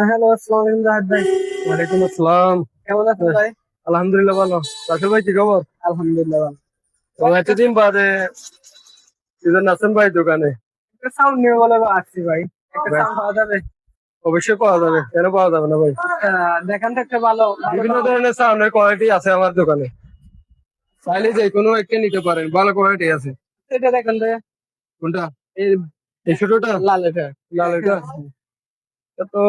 Hello, আসসালামু আলাইকুম জাহিদ ভাই। ওয়ালাইকুম আসসালাম। কেমন আছেন ভাই? আলহামদুলিল্লাহ ভালো। রাসেল ভাই কি খবর? আলহামদুলিল্লাহ ভালো। তো এতদিন বাদে ইজন আছেন ভাই দোকানে? একটা সাউন্ড নিয়ে বলে আসছি ভাই। একটা ভাই, সাউন্ড পাওয়া যাবে? অবশ্যই পাওয়া যাবে, কেন পাওয়া যাবে না ভাই? দেখান তো একটা ভালো বিভিন্ন ধরনের সাউন্ডের কোয়ালিটি আছে আমার দোকানে, চাইলে যে কোনো একটা নিতে পারেন, ভালো কোয়ালিটি আছে। এটা দেখান তো। কোনটা? এই এই ছোটটা? লাল এটা। লাল এটা? এটা তো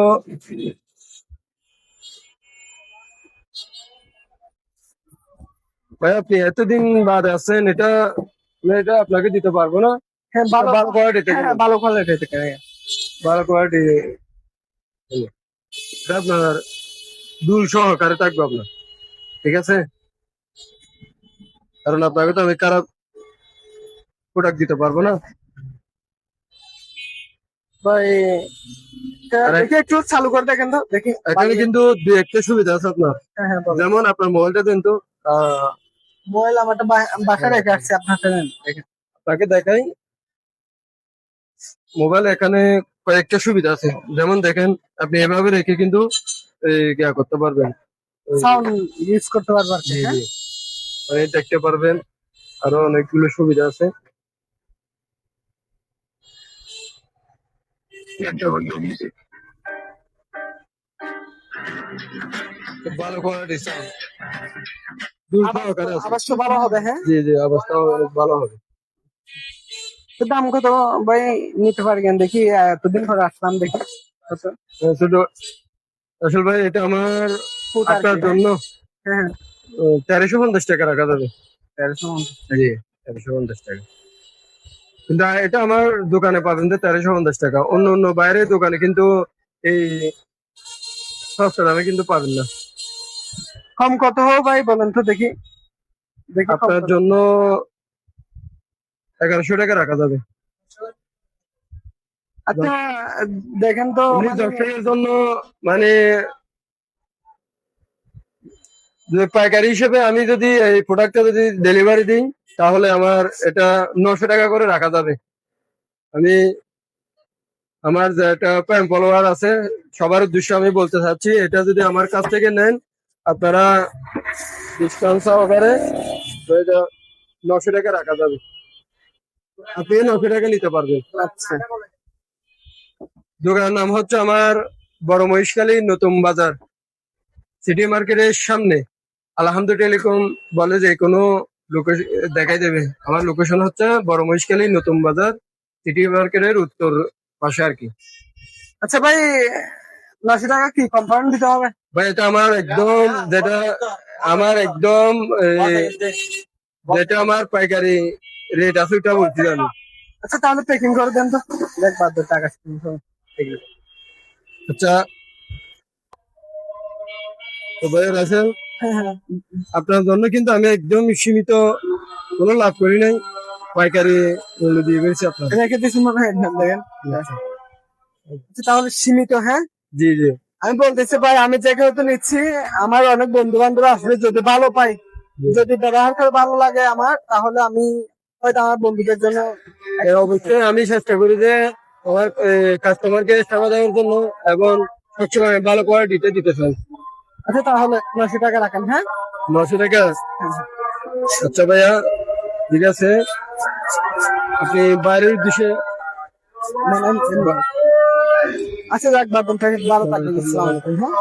ভাই আপনি এতদিন বাদে আছেন, এটা আপনাকে দিতে পারবো না। হ্যাঁ, ভালো ভালো কোয়ালিটি থেকে হ্যাঁ, ভালো কোয়ালিটি থেকে। ভালো কোয়ালিটি আপনার দুল সহকারে থাকবে আপনার, ঠিক আছে? কারণ আপনাকে তো আমি খারাপ প্রোডাক্ট দিতে পারবো না। ভাই দেখি একটু চালু করে দেখেন তো দেখি। এখানে কিন্তু দু একটা সুবিধা আছে আপনার, হ্যাঁ হ্যাঁ, বলেন। যেমন আপনার মোবাইলটা কিন্তু মোবাইল আমারটা বাসায় রেখে আসছি, আপনার দেখেন। আপনাকে দেখাই। মোবাইল এখানে কয়েকটা সুবিধা আছে, যেমন দেখেন আপনি এভাবে রেখে কিন্তু ইয়া করতে পারবেন, সাউন্ড ইউজ করতে পারবো আর কি। জি হ্যাঁ, জি, দেখতে পারবেন। আরো অনেকগুলো সুবিধা আছে। খুব ভালো কোয়ালিটি সাউন্ড, দুল সহকারে আছে। আওয়াজ তো ভালো হবে। হ্যাঁ, জি জি, অবস্থাও অনেক ভালো হবে। তো দাম কত ভাই নিতে পারবেন? দেখি এতদিন পরে আসলাম, দেখি কত। শুধু আসল ভাই এটা আমার ফুট আর আপনার কি। জন্য হ্যাঁ হ্যাঁ, 1350 টাকা রাখা যাবে। 1350। জি, 1350 টাকা। কিন্তু এটা আমার দোকানে পাবেন যে 1350 টাকা, অন্য অন্য বাইরের দোকানে কিন্তু এই সস্তা দামে কিন্তু পাবেন না। কম কত হবে ভাই বলেন তো দেখি। দেখি কম আপনার কত। জন্য 1100 টাকা রাখা যাবে। আচ্ছা, দেখেন তো এমনি মানে 10 টাকার জন্য মানে যে পাইকারি হিসেবে আমি যদি এই প্রোডাক্টটা যদি ডেলিভারি দিই, তাহলে আমার এটা 900 টাকা করে রাখা যাবে। আমি আমার যে একটা প্রাইম ফলোয়ার আছে, সবার উদ্দেশ্যে আমি বলতে চাচ্ছি, এটা যদি আমার কাছ থেকে নেন আপনারা ডিসকাউন্ট সহকারে, তো এটা 900 টাকা রাখা যাবে, আপনি 900 টাকা নিতে পারবেন। আচ্ছা, দোকানের নাম হচ্ছে আমার বড় মহিষখালী নতুন বাজার, সিটি মার্কেটের সামনে। আলহামদু টেলিকম বলে যে কোনো লোকেশন দেখাই দেবে। আমার লোকেশন হচ্ছে বড় মহিষখালী নতুন বাজার, সিটি মার্কেটের উত্তর পাশে আর কি। আচ্ছা ভাই, 900 টাকা কি কম্পাউন্ড দিতে হবে? ভাই এটা আমার একদম যেটা আমার একদম যেটা আমার পাইকারি রেট আছে ওটা বলছি আমি। আচ্ছা, তাহলে প্যাকিং করে দেন তো, দেখ বাদ দে টাকা। আচ্ছা, তো ভাই রাসেল, হ্যাঁ হ্যাঁ, আপনার জন্য কিন্তু আমি একদম সীমিত কোনো লাভ করি নাই, পাইকারি মূল্য দিয়ে পেয়েছি আপনার। রেখে দিয়েছি মনে হয়, দেখেন। আচ্ছা, তাহলে সীমিত। হ্যাঁ, জি জি, আমি বলতেছি ভাই, আমি যেহেতু নিচ্ছি, আমার অনেক বন্ধু বান্ধব আসলে যদি ভালো পাই, যদি ব্যবহার করে ভালো লাগে আমার, তাহলে আমি হয়তো আমার বন্ধুদের জন্য অবশ্যই আমি চেষ্টা করি যে আমার কাস্টমারকে সেবা দেওয়ার জন্য এবং সবসময় ভালো কোয়ালিটিতে দিতে চাই। আচ্ছা, তাহলে 900 টাকা রাখেন। হ্যাঁ, 900 টাকা? আচ্ছা ভাইয়া, ঠিক আছে, আপনি বাইরের উদ্দেশ্যে মানে আচ্ছা, যাক বাদ দেন, ভালো থাকবেন। আসসালামু আলাইকুম। হ্যাঁ।